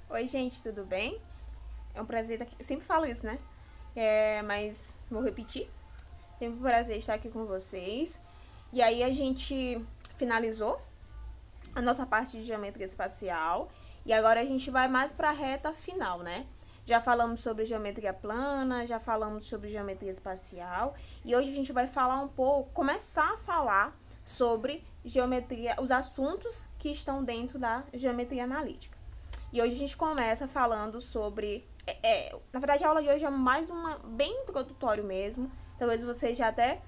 Oi, gente, tudo bem? É um prazer estar aqui. Eu sempre falo isso, né? Mas vou repetir. Sempre um prazer estar aqui com vocês. E aí a gente finalizou a nossa parte de geometria espacial. E agora a gente vai mais para a reta final, né? Já falamos sobre geometria plana, já falamos sobre geometria espacial. E hoje a gente vai falar um pouco, começar a falar sobre geometria, os assuntos que estão dentro da geometria analítica. E hoje a gente começa falando sobre. Na verdade, a aula de hoje é mais uma bem introdutório mesmo. Talvez você já até.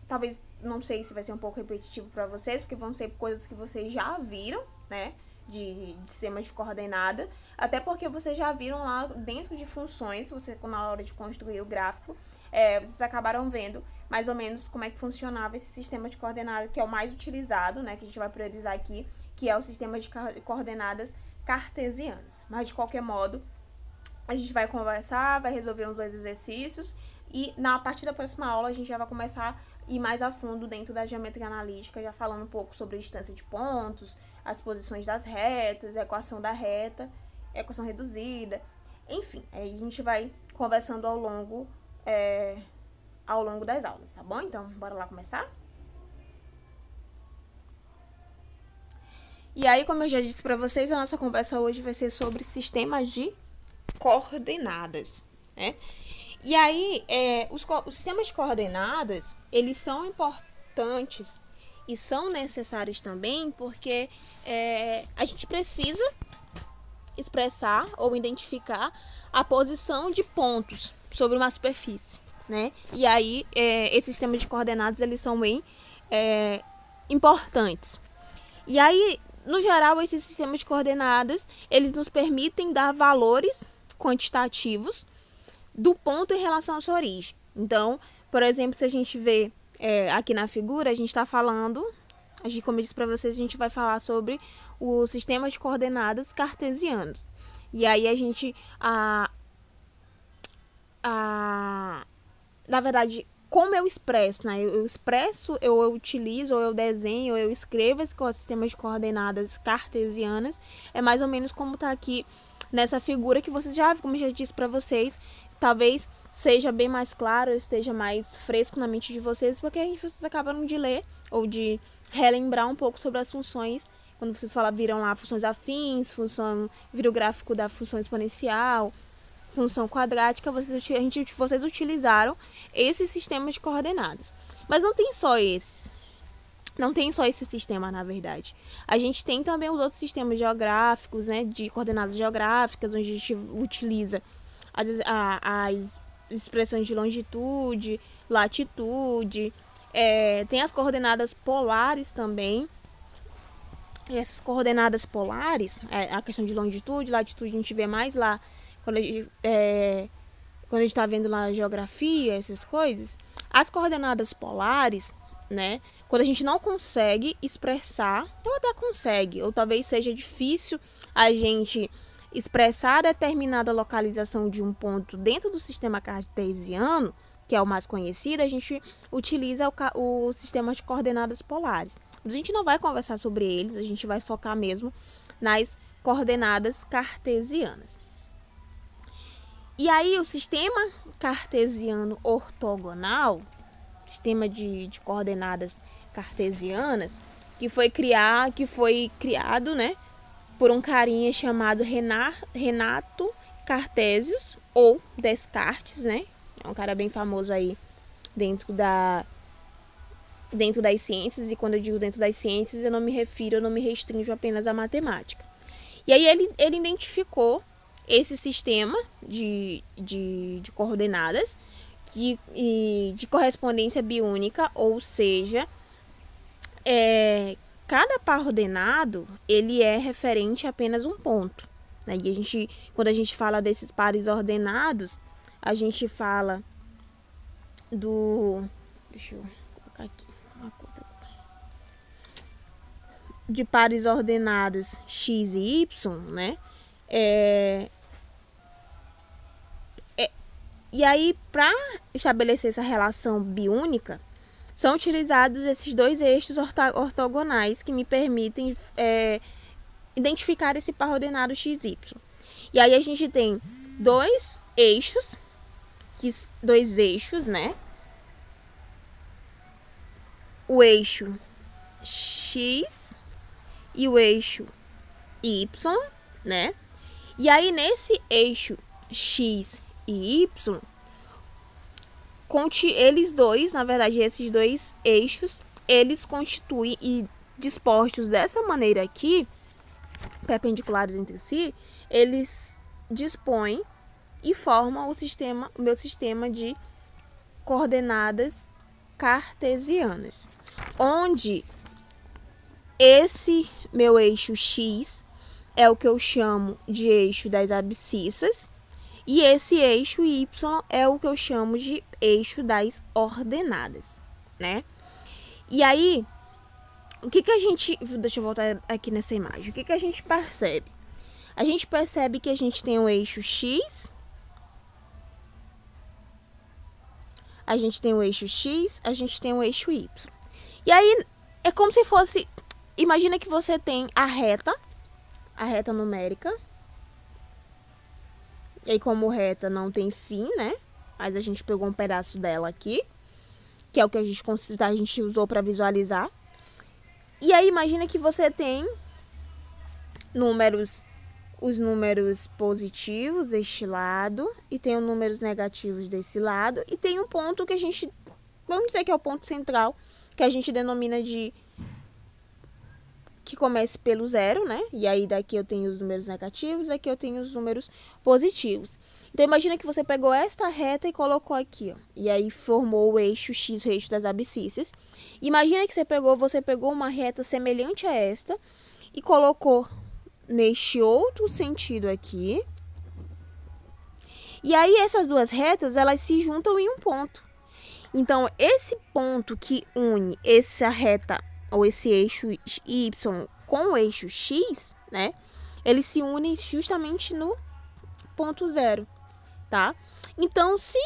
Talvez, não sei se vai ser um pouco repetitivo para vocês, porque vão ser coisas que vocês já viram, né? De sistemas de coordenada. Até porque vocês já viram lá dentro de funções, você na hora de construir o gráfico, vocês acabaram vendo mais ou menos como é que funcionava esse sistema de coordenadas, que é o mais utilizado, né? Que a gente vai priorizar aqui, que é o sistema de coordenadas cartesianas. Mas, de qualquer modo, a gente vai conversar, vai resolver uns dois exercícios e na partir da próxima aula a gente já vai começar a ir mais a fundo dentro da geometria analítica, já falando um pouco sobre a distância de pontos, as posições das retas, a equação da reta, a equação reduzida, enfim, aí a gente vai conversando ao longo das aulas, tá bom? Então, bora lá começar? E aí, como eu já disse para vocês, a nossa conversa hoje vai ser sobre sistemas de coordenadas, né? E aí, os sistemas de coordenadas, eles são importantes e são necessários também porque a gente precisa expressar ou identificar a posição de pontos sobre uma superfície, né? E aí, esses sistemas de coordenadas, eles são bem importantes. E aí, no geral, esses sistemas de coordenadas, eles nos permitem dar valores quantitativos do ponto em relação à sua origem. Então, por exemplo, se a gente vê aqui na figura, a gente está falando, como eu disse para vocês, a gente vai falar sobre o sistema de coordenadas cartesianos. E aí a gente, na verdade, como eu expresso, né? Eu expresso, eu utilizo, ou eu desenho, ou eu escrevo esse sistema de coordenadas cartesianas. É mais ou menos como está aqui nessa figura que vocês já viram, como eu já disse para vocês. Talvez seja bem mais claro, esteja mais fresco na mente de vocês, porque vocês acabaram de ler ou de relembrar um pouco sobre as funções. Quando vocês viram lá funções afins, viram o gráfico da função exponencial, função quadrática, vocês utilizaram esses sistemas de coordenadas. Mas não tem só esses. Não tem só esse sistema, na verdade. A gente tem também os outros sistemas geográficos, né, de coordenadas geográficas, onde a gente utiliza as expressões de longitude, latitude, tem as coordenadas polares também. E essas coordenadas polares, a questão de longitude, latitude, a gente vê mais lá quando a gente está vendo lá a geografia, essas coisas. As coordenadas polares, né, quando a gente não consegue expressar, ou até consegue, ou talvez seja difícil a gente expressar determinada localização de um ponto dentro do sistema cartesiano, que é o mais conhecido, a gente utiliza o sistema de coordenadas polares. Mas a gente não vai conversar sobre eles, a gente vai focar mesmo nas coordenadas cartesianas. E aí o sistema cartesiano ortogonal, sistema de coordenadas cartesianas, que foi criado, né, por um carinha chamado Renato Cartesius, ou Descartes, né? É um cara bem famoso aí dentro das ciências, e quando eu digo dentro das ciências, eu não me restringo apenas à matemática. E aí ele identificou esse sistema de coordenadas de correspondência biúnica, ou seja, cada par ordenado, ele é referente a apenas um ponto, né? E quando a gente fala desses pares ordenados, a gente fala deixa eu colocar aqui uma conta, de pares ordenados x e y, né? E aí, para estabelecer essa relação biúnica, são utilizados esses dois eixos ortogonais que me permitem identificar esse par ordenado XY. E aí a gente tem dois eixos, né? O eixo X e o eixo Y, né? E aí nesse eixo X e Y, eles dois, na verdade, esses dois eixos, eles constituem e dispostos dessa maneira aqui, perpendiculares entre si, eles dispõem e formam o meu sistema de coordenadas cartesianas, onde esse meu eixo X é o que eu chamo de eixo das abscissas e esse eixo Y é o que eu chamo de eixo das ordenadas, né? E aí, o que a gente... Deixa eu voltar aqui nessa imagem. O que a gente percebe? A gente percebe que a gente tem o eixo X, a gente tem o eixo X, a gente tem o eixo Y. E aí, é como se fosse... Imagina que você tem a reta numérica. E aí, como reta não tem fim, né? Mas a gente pegou um pedaço dela aqui, que é o que a gente usou para visualizar. E aí, imagina que você tem os números positivos deste lado, e tem os números negativos desse lado, e tem um ponto que a gente, vamos dizer que é o ponto central, que a gente denomina de... que comece pelo 0, né? E aí daqui eu tenho os números negativos, daqui eu tenho os números positivos. Então imagina que você pegou esta reta e colocou aqui, ó. E aí formou o eixo X, o eixo das abscissas. Imagina que você pegou uma reta semelhante a esta e colocou neste outro sentido aqui. E aí essas duas retas, elas se juntam em um ponto. Então esse ponto que une essa reta ou esse eixo Y com o eixo X, né? Eles se unem justamente no ponto 0, tá? Então, se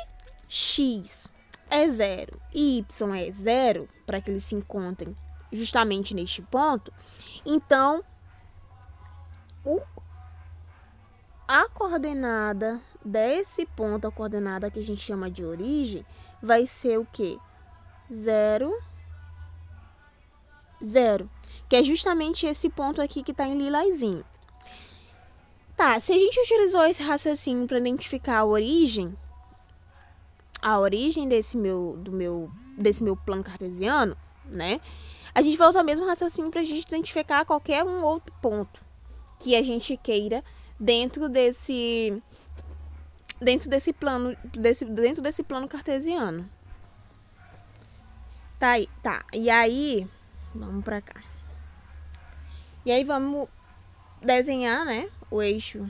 X é 0 e Y é 0, para que eles se encontrem justamente neste ponto, então a coordenada desse ponto, a coordenada que a gente chama de origem, vai ser o quê? 0, 0, que é justamente esse ponto aqui que está em lilazinho. Tá, se a gente utilizou esse raciocínio para identificar a origem desse meu plano cartesiano, né? A gente vai usar o mesmo raciocínio para a gente identificar qualquer um outro ponto que a gente queira dentro desse plano cartesiano. Tá. E aí, vamos para cá. E aí vamos desenhar, né, o eixo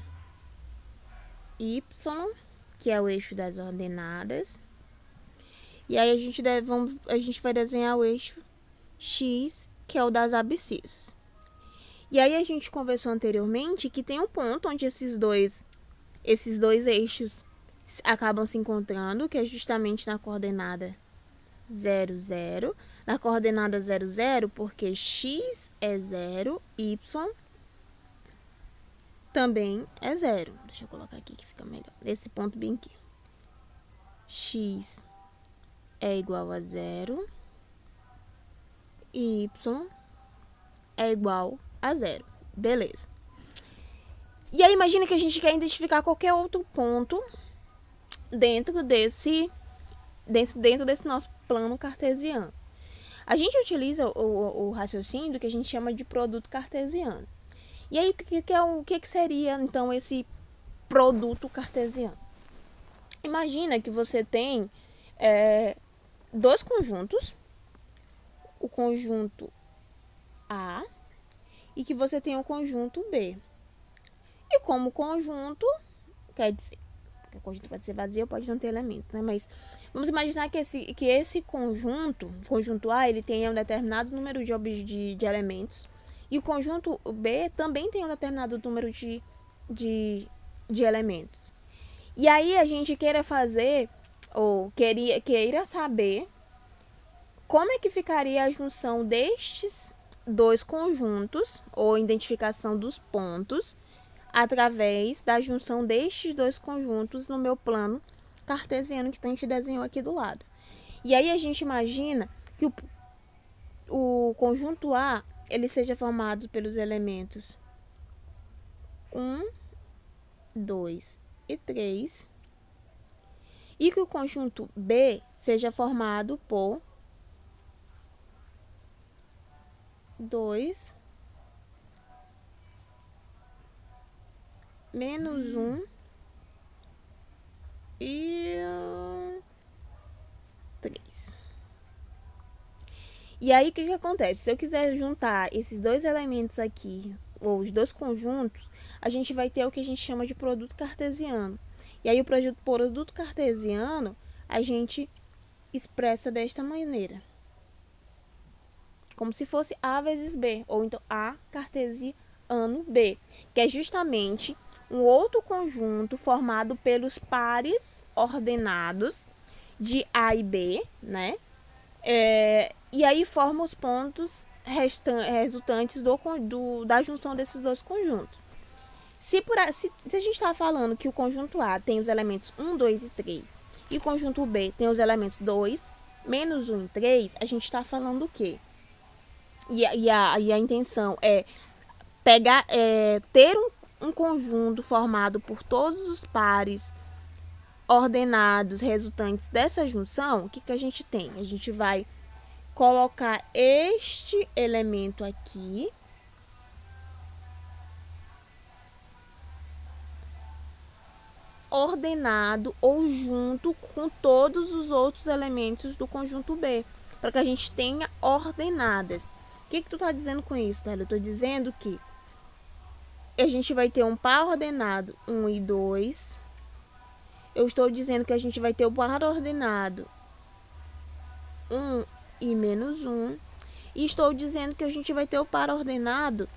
Y, que é o eixo das ordenadas. E aí a gente vai desenhar o eixo X, que é o das abscissas. E aí a gente conversou anteriormente que tem um ponto onde esses dois eixos acabam se encontrando, que é justamente na coordenada 0, 0. Na coordenada 0, 0, porque X é 0, Y também é 0. Deixa eu colocar aqui que fica melhor. Esse ponto bem aqui. X é igual a 0. E Y é igual a 0. Beleza. E aí, imagina que a gente quer identificar qualquer outro ponto dentro desse nosso plano cartesiano. A gente utiliza o raciocínio do que a gente chama de produto cartesiano. E aí, o que seria, então, esse produto cartesiano? Imagina que você tem dois conjuntos, o conjunto A e que você tem o conjunto B. E como conjunto, quer dizer, o conjunto pode ser vazio, pode não ter elementos, né? Mas vamos imaginar que esse conjunto A, ele tenha um determinado número de elementos. E o conjunto B também tem um determinado número de elementos. E aí a gente queira fazer, ou queira saber, como é que ficaria a junção dois conjuntos, ou identificação dos pontos, através da junção destes dois conjuntos no meu plano cartesiano que a gente desenhou aqui do lado. E aí a gente imagina que o conjunto A ele seja formado pelos elementos 1, 2 e 3, e que o conjunto B seja formado por 2, menos 1 e 3. E aí, o que acontece? Se eu quiser juntar esses dois elementos aqui, ou os dois conjuntos, a gente vai ter o que a gente chama de produto cartesiano. E aí, o produto cartesiano, a gente expressa desta maneira. Como se fosse A vezes B, ou então A cartesiano B, que é justamente um outro conjunto formado pelos pares ordenados de A e B, né? E aí forma os pontos resultantes da junção desses dois conjuntos. Se a gente está falando que o conjunto A tem os elementos 1, 2 e 3, e o conjunto B tem os elementos 2, menos 1 e 3, a gente está falando o quê? E a intenção é ter um conjunto formado por todos os pares ordenados resultantes dessa junção. O que a gente tem? A gente vai colocar este elemento aqui ordenado ou junto com todos os outros elementos do conjunto B, para que a gente tenha ordenadas. O que tu tá dizendo com isso, Thélia? Eu tô dizendo que a gente vai ter um par ordenado 1 e 2. Eu estou dizendo que a gente vai ter o par ordenado 1 e menos 1. E estou dizendo que a gente vai ter o par ordenado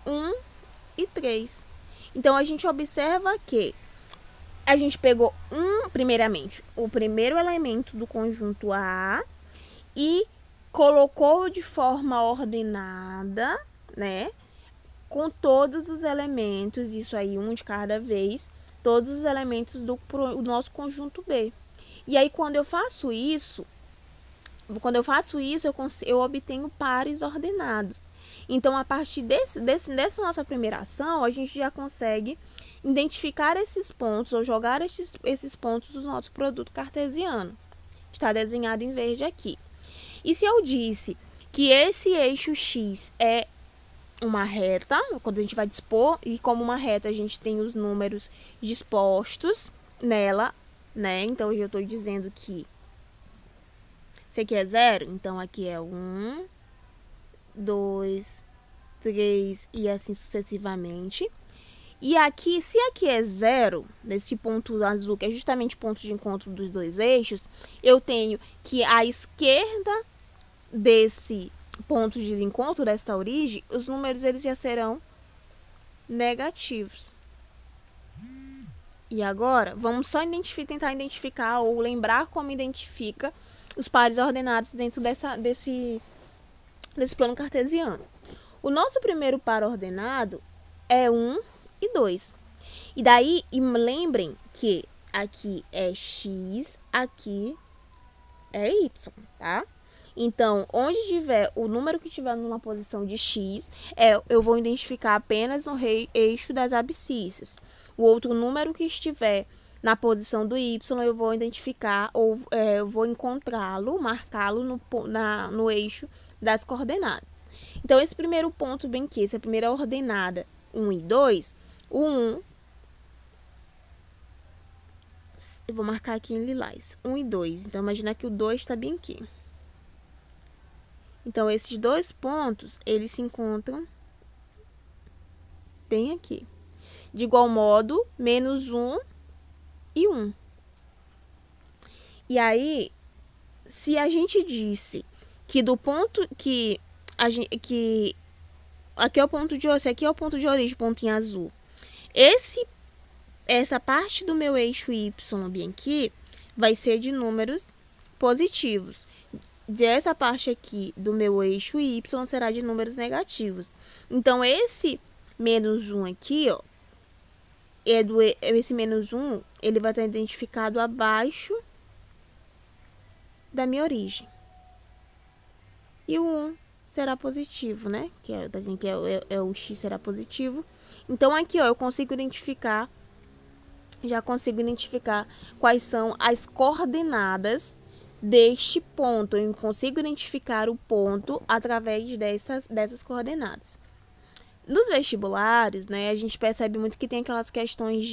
1 e 3. Então, a gente observa que a gente pegou primeiramente, o primeiro elemento do conjunto A e colocou de forma ordenada, né? Com todos os elementos, isso aí, um de cada vez, todos os elementos do nosso conjunto B. E aí, quando eu faço isso, eu obtenho pares ordenados. Então, a partir dessa nossa primeira ação, a gente já consegue identificar esses pontos ou jogar esses pontos do nosso produto cartesiano, que está desenhado em verde aqui. E se eu disse que esse eixo X é uma reta, quando a gente vai dispor, e como uma reta a gente tem os números dispostos nela, né? Então, eu estou dizendo que esse aqui é 0, então aqui é 1, 2, 3 e assim sucessivamente. E aqui, se aqui é 0, nesse ponto azul, que é justamente o ponto de encontro dos dois eixos, eu tenho que à esquerda desse ponto de encontro, desta origem, os números eles já serão negativos. E agora, vamos só tentar identificar ou lembrar como identifica os pares ordenados dentro desse plano cartesiano. O nosso primeiro par ordenado é 1 e 2. E daí, lembrem que aqui é X, aqui é Y, tá? Então, onde tiver o número que estiver numa posição de X, eu vou identificar apenas o eixo das abscissas. O outro número que estiver na posição do Y, eu vou identificar, ou eu vou encontrá-lo, marcá-lo no eixo das coordenadas. Então, esse primeiro ponto bem aqui, essa primeira ordenada 1 e 2, o 1, eu vou marcar aqui em lilás, 1 e 2. Então, imagina que o 2 está bem aqui. Então, esses dois pontos, eles se encontram bem aqui. De igual modo, menos 1 e 1. E aí, se a gente disse que do ponto que aqui é o ponto de origem, aqui é o ponto de origem, ponto em azul. Essa parte do meu eixo Y bem aqui vai ser de números positivos. dessa parte aqui do meu eixo y será de números negativos. Então, esse menos 1 aqui, ó, esse menos 1, ele vai estar identificado abaixo da minha origem. E o 1 será positivo, né? Que tá dizendo que o x será positivo. Então, aqui, ó, eu consigo identificar, já consigo identificar quais são as coordenadas deste ponto. Eu consigo identificar o ponto através dessas coordenadas. Nos vestibulares, né, a gente percebe muito que tem aquelas questões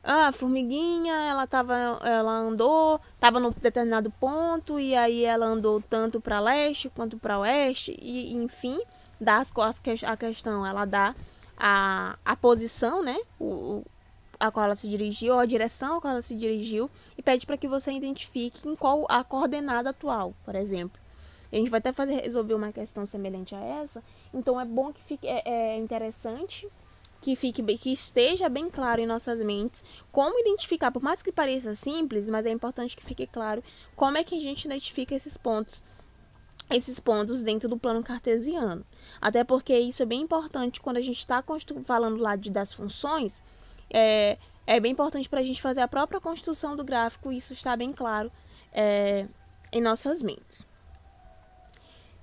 a formiguinha, ela andou, estava num determinado ponto, e aí ela andou tanto para leste quanto para oeste, e enfim, dá a questão, ela dá a posição, né, a qual ela se dirigiu, ou a direção a qual ela se dirigiu, e pede para que você identifique em qual a coordenada atual, por exemplo. A gente vai até resolver uma questão semelhante a essa, então é bom que fique, é interessante que esteja bem claro em nossas mentes como identificar, por mais que pareça simples, mas é importante que fique claro como é que a gente identifica esses pontos dentro do plano cartesiano. Até porque isso é bem importante quando a gente está falando lá das funções, é bem importante para a gente fazer a própria construção do gráfico, e isso está bem claro em nossas mentes.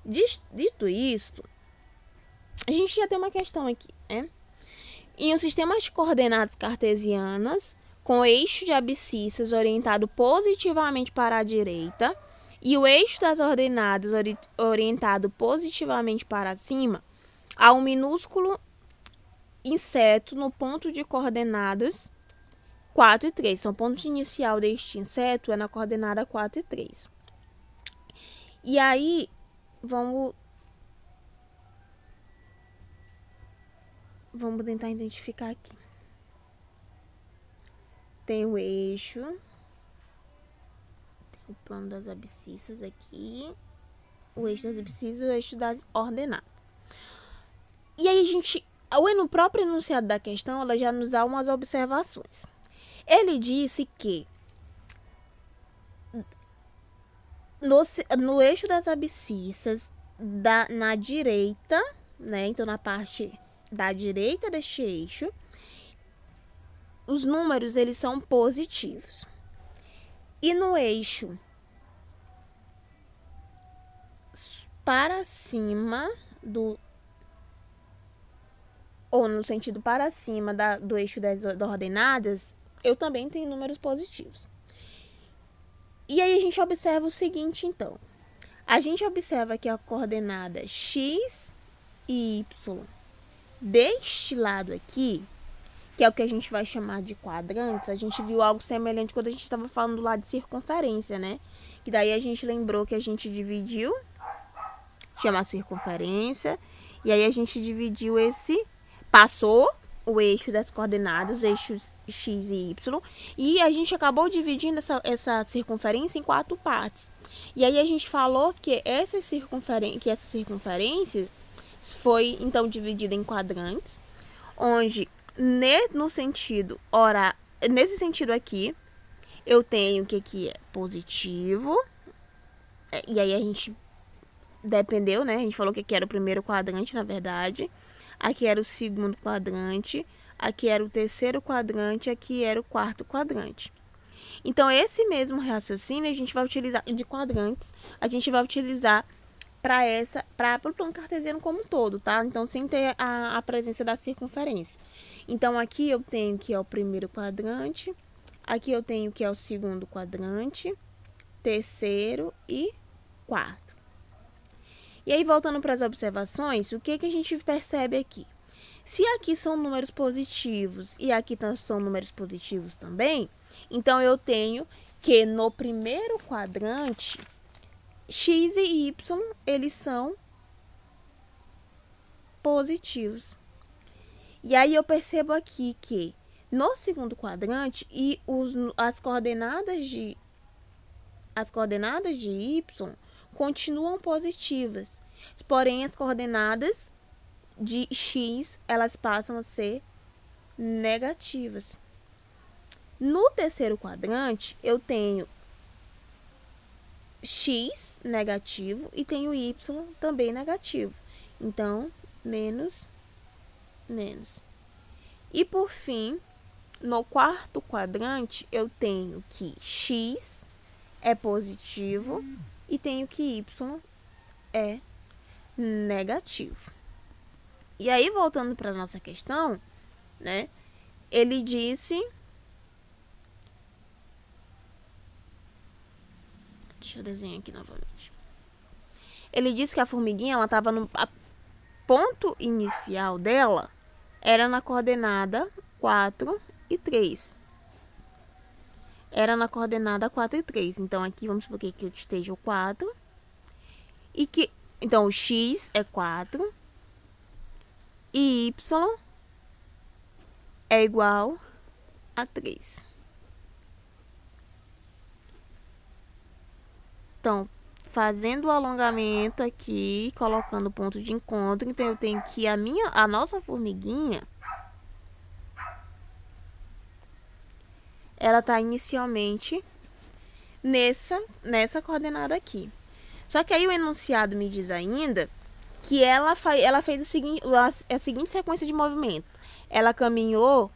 Dito isto, a gente já tem uma questão aqui, né? Em um sistema de coordenadas cartesianas, com o eixo de abscissas orientado positivamente para a direita e o eixo das ordenadas orientado positivamente para cima, há um minúsculo inseto no ponto de coordenadas 4 e 3. Então, o ponto inicial deste inseto é na coordenada 4 e 3. E aí, vamos tentar identificar aqui. Tem o eixo, tem o plano das abscissas aqui, o eixo das abscissas e o eixo das ordenadas. E aí no próprio enunciado da questão, ela já nos dá umas observações. Ele disse que no eixo das abscissas, na direita, né, então na parte da direita deste eixo, os números eles são positivos. E no eixo para cima ou no sentido para cima do eixo das ordenadas, eu também tenho números positivos. E aí a gente observa o seguinte, então. A gente observa que a coordenada x e y deste lado aqui, que é o que a gente vai chamar de quadrantes, a gente viu algo semelhante quando a gente estava falando lá de circunferência, né? E daí a gente lembrou que a gente dividiu, chama circunferência, e aí a gente dividiu passou o eixo das coordenadas, eixos x e y, e a gente acabou dividindo essa circunferência em 4 partes. E aí a gente falou que essas circunferências foi, então, dividida em quadrantes, onde, nesse sentido aqui, eu tenho que aqui é positivo, e aí a gente dependeu, né? A gente falou que aqui era o primeiro quadrante, na verdade, aqui era o segundo quadrante, aqui era o terceiro quadrante, aqui era o quarto quadrante. Então, esse mesmo raciocínio a gente vai utilizar de quadrantes, a gente vai utilizar para o plano cartesiano como um todo, tá? Então, sem ter a presença da circunferência. Então, aqui eu tenho que é o primeiro quadrante, aqui eu tenho que é o segundo quadrante, terceiro e quarto. E aí, voltando para as observações, o que a gente percebe aqui? Se aqui são números positivos e aqui são números positivos também, então eu tenho que no primeiro quadrante, x e y, eles são positivos. E aí eu percebo aqui que no segundo quadrante as coordenadas de y continuam positivas, porém as coordenadas de x elas passam a ser negativas. No terceiro quadrante eu tenho x negativo e tem o y também negativo. Então, menos, menos. E por fim, no quarto quadrante, eu tenho que x é positivo e tenho que y é negativo. E aí, voltando para a nossa questão, né? Ele disse... Deixa eu desenhar aqui novamente. Ele disse que a formiguinha, ela estava no ponto inicial dela, era na coordenada 4 e 3. Era na coordenada 4 e 3. Então, aqui vamos supor que esteja o 4. E que, então, o x é 4. E y é igual a 3. Então, fazendo o alongamento aqui, colocando o ponto de encontro, então eu tenho que a nossa formiguinha, ela tá inicialmente nessa coordenada aqui. Só que aí o enunciado me diz ainda que ela fez a seguinte sequência de movimento. Ela caminhou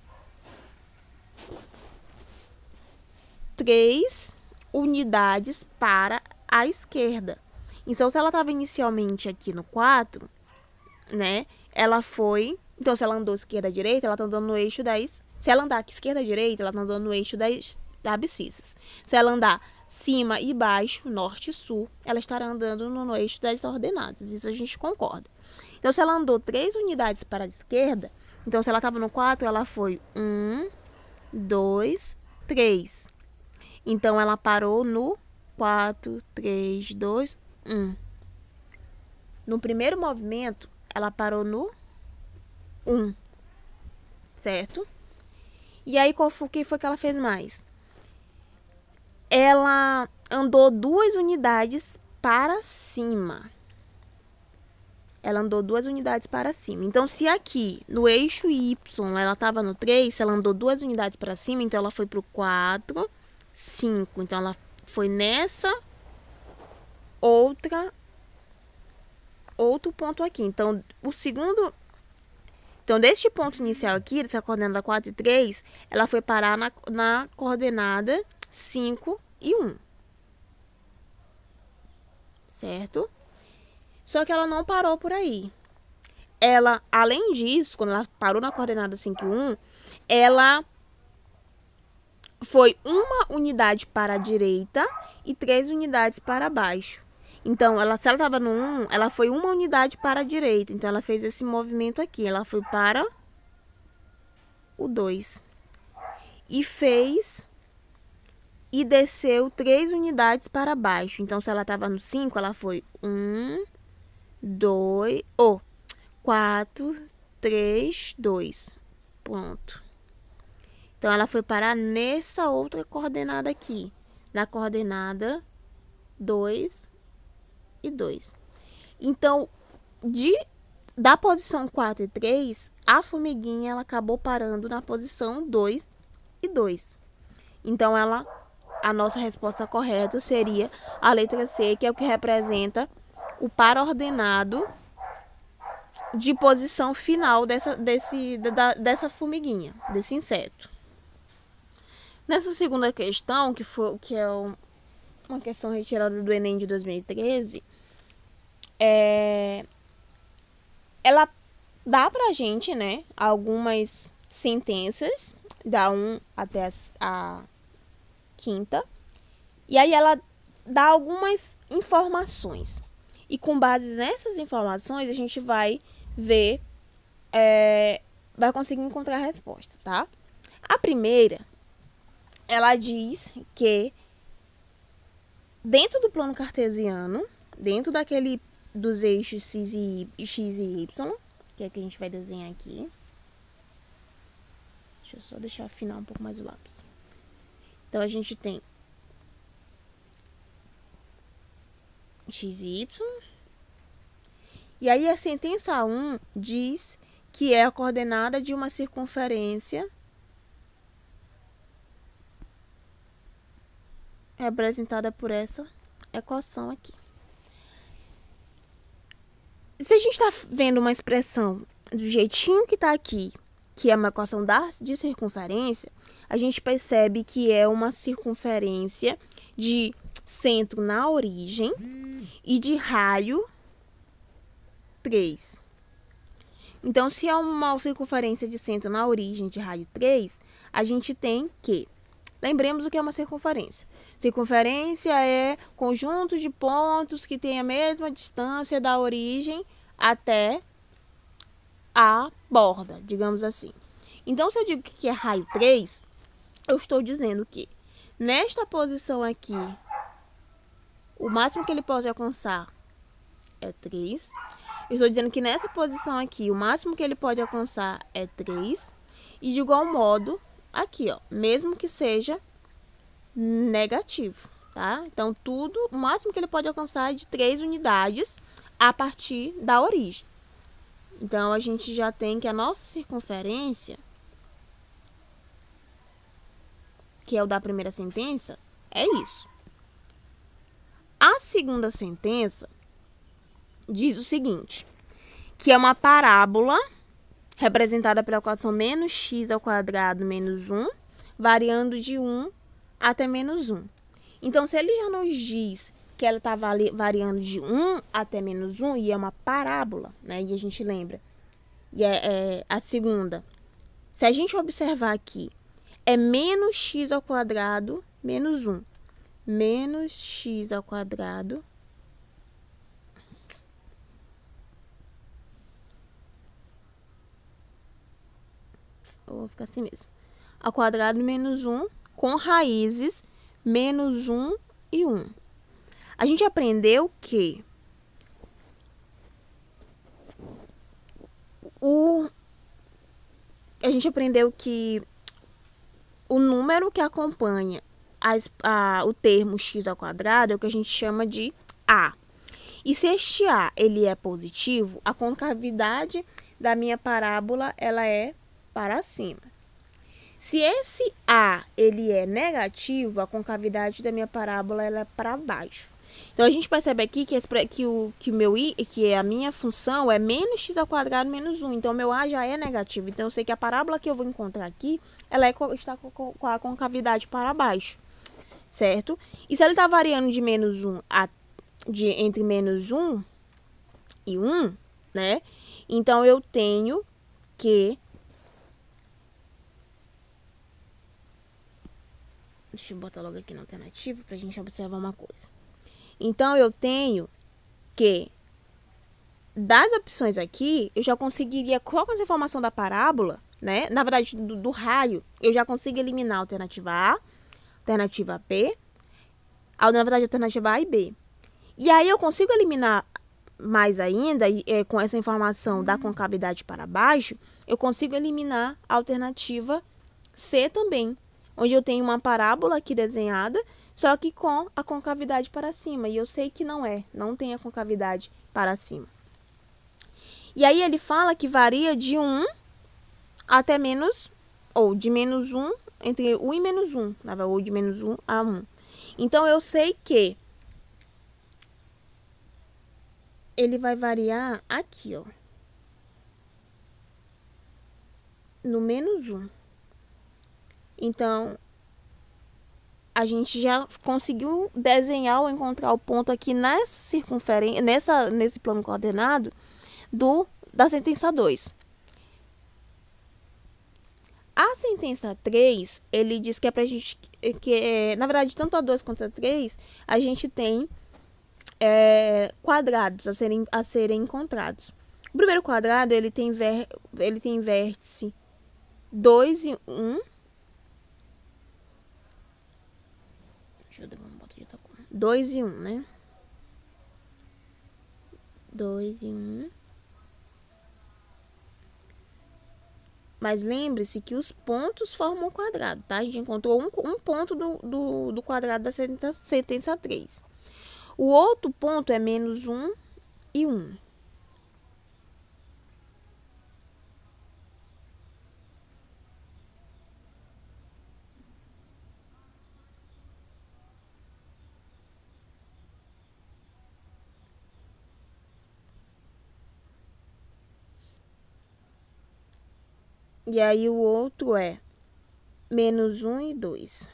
3 unidades para a esquerda. Então, se ela estava inicialmente aqui no 4, né? Ela foi... Então, se ela andou esquerda à direita, ela está andando no eixo das... Se ela andar aqui esquerda à direita, ela está andando no eixo das abscissas. Se ela andar cima e baixo, norte e sul, ela estará andando no eixo das ordenadas. Isso a gente concorda. Então, se ela andou 3 unidades para a esquerda, então, se ela estava no 4, ela foi 1, 2, 3. Então, ela parou no 4, 3, 2, 1. No primeiro movimento, ela parou no 1. Certo? E aí, o que foi que ela fez mais? Ela andou 2 unidades para cima. Ela andou 2 unidades para cima. Então, se aqui, no eixo Y, ela estava no 3, se ela andou 2 unidades para cima, então ela foi para o 4, 5. Então, ela foi nessa outro ponto aqui. Então, Então, deste ponto inicial aqui, dessa coordenada 4 e 3, ela foi parar na coordenada 5 e 1. Certo? Só que ela não parou por aí. Ela, além disso, quando ela parou na coordenada 5 e 1, ela foi 1 unidade para a direita e 3 unidades para baixo. Então, se ela estava no 1, ela foi 1 unidade para a direita. Então, ela fez esse movimento aqui. Ela foi para o 2. E desceu 3 unidades para baixo. Então, se ela estava no 5, ela foi 1, 2, 4, 3, 2. Pronto. Então, ela foi parar nessa outra coordenada aqui. Na coordenada 2 e 2. Então, da posição 4 e 3, a formiguinha ela acabou parando na posição 2 e 2. Então, a nossa resposta correta seria a letra C, que é o que representa o par ordenado de posição final dessa formiguinha, desse inseto. Nessa segunda questão, que é uma questão retirada do Enem de 2013, ela dá pra gente, né, algumas sentenças, da 1 até a quinta, e aí ela dá algumas informações. E com base nessas informações, a gente vai ver, vai conseguir encontrar a resposta, tá? A primeira, ela diz que dentro do plano cartesiano, dentro dos eixos x e y, que é o que a gente vai desenhar aqui. Deixa eu só deixar afinar um pouco mais o lápis. Então, a gente tem x e y. E aí, a sentença 1 diz que é a coordenada de uma circunferência representada por essa equação aqui. Se a gente está vendo uma expressão do jeitinho que está aqui, que é uma equação de circunferência, a gente percebe que é uma circunferência de centro na origem e de raio 3. Então, se é uma circunferência de centro na origem de raio 3, a gente tem que... Lembremos o que é uma circunferência. Circunferência é conjunto de pontos que tem a mesma distância da origem até a borda, digamos assim. Então, se eu digo que é raio 3, eu estou dizendo que nesta posição aqui, o máximo que ele pode alcançar é 3. Eu estou dizendo que nessa posição aqui, o máximo que ele pode alcançar é 3. E de igual modo, aqui, ó, mesmo que seja negativo, tá? Então, tudo, o máximo que ele pode alcançar é de 3 unidades a partir da origem. Então, a gente já tem que a nossa circunferência, que é o da primeira sentença, é isso. A segunda sentença diz o seguinte, que é uma parábola representada pela equação menos x ao quadrado menos 1, variando de 1 até menos 1. Então, se ele já nos diz que ela está variando de 1 até menos 1, e é uma parábola, né? E a gente lembra. E é a segunda. Se a gente observar aqui, é menos x ao quadrado menos 1. Menos x ao quadrado eu vou ficar assim mesmo. Ao quadrado menos 1 com raízes menos 1 e 1. A gente aprendeu que o número que acompanha o termo x ao quadrado é o que a gente chama de a. E se este a ele é positivo, a concavidade da minha parábola ela é para cima. Se esse a ele é negativo, a concavidade da minha parábola ela é para baixo. Então, a gente percebe aqui que a minha função é menos x ao quadrado menos 1. Então, meu a já é negativo. Então, eu sei que a parábola que eu vou encontrar aqui, ela está com a concavidade para baixo, certo? E se ele está variando de menos 1 entre menos 1 e 1, né? Então, eu tenho que... Deixa eu botar logo aqui na alternativa para a gente observar uma coisa. Então, eu tenho que, das opções aqui, eu já conseguiria, com essa informação da parábola, né? Na verdade, do raio, eu já consigo eliminar a alternativa A, alternativa B, na verdade, a alternativa A e B. E aí, eu consigo eliminar mais ainda, com essa informação da concavidade para baixo, eu consigo eliminar a alternativa C também, onde eu tenho uma parábola aqui desenhada, só que com a concavidade para cima. E eu sei que não tem a concavidade para cima. E aí ele fala que varia de 1 até menos, ou de menos 1, entre 1 e menos 1, ou de menos 1 a 1. Então, eu sei que ele vai variar aqui, ó, no menos 1. Então, a gente já conseguiu desenhar ou encontrar o ponto aqui nessa circunferência, nesse plano coordenado da sentença 2. A sentença 3, ele diz que é pra gente, na verdade, tanto a 2 quanto a 3, a gente tem quadrados a serem encontrados. O primeiro quadrado, ele tem vértice 2 e 1. Deixa eu dar uma bota de 2 e 1, né? 2 e 1. Mas lembre-se que os pontos formam um quadrado, tá? A gente encontrou um ponto do quadrado da sentença 3. O outro ponto é menos 1 e 1. E aí o outro é -1 e 2.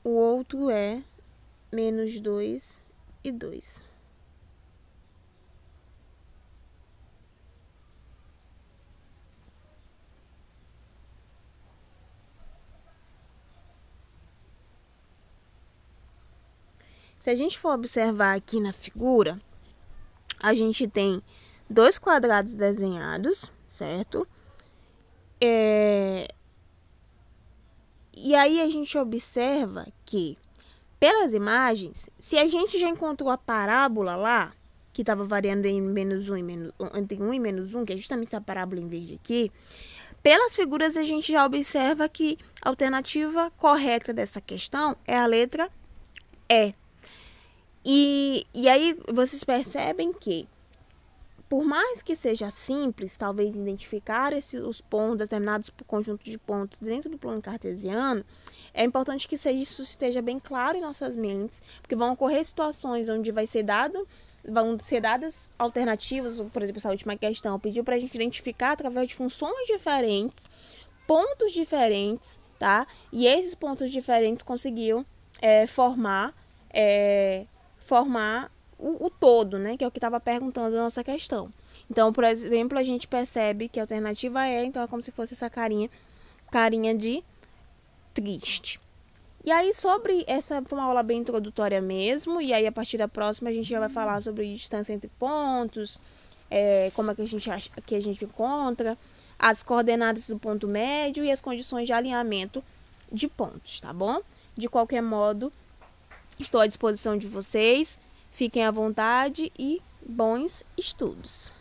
O outro é -2 e 2. Se a gente for observar aqui na figura, a gente tem dois quadrados desenhados, certo? E aí a gente observa que, pelas imagens, se a gente já encontrou a parábola lá, que estava variando em entre 1 e -1, que é justamente essa parábola em verde aqui, pelas figuras a gente já observa que a alternativa correta dessa questão é a letra E. E aí vocês percebem que, por mais que seja simples, talvez identificar os pontos, determinados conjuntos de pontos dentro do plano cartesiano, é importante que isso esteja bem claro em nossas mentes, porque vão ocorrer situações onde vão ser dadas alternativas. Por exemplo, essa última questão pediu para a gente identificar através de funções diferentes, pontos diferentes, tá? E esses pontos diferentes conseguiam formar o todo, né? Que é o que estava perguntando na nossa questão. Então, por exemplo, a gente percebe que a alternativa então é como se fosse essa carinha de triste. E aí, sobre essa, foi uma aula bem introdutória mesmo, e aí a partir da próxima a gente já vai falar sobre distância entre pontos, como é que a gente encontra, as coordenadas do ponto médio e as condições de alinhamento de pontos, tá bom? De qualquer modo, estou à disposição de vocês, fiquem à vontade e bons estudos!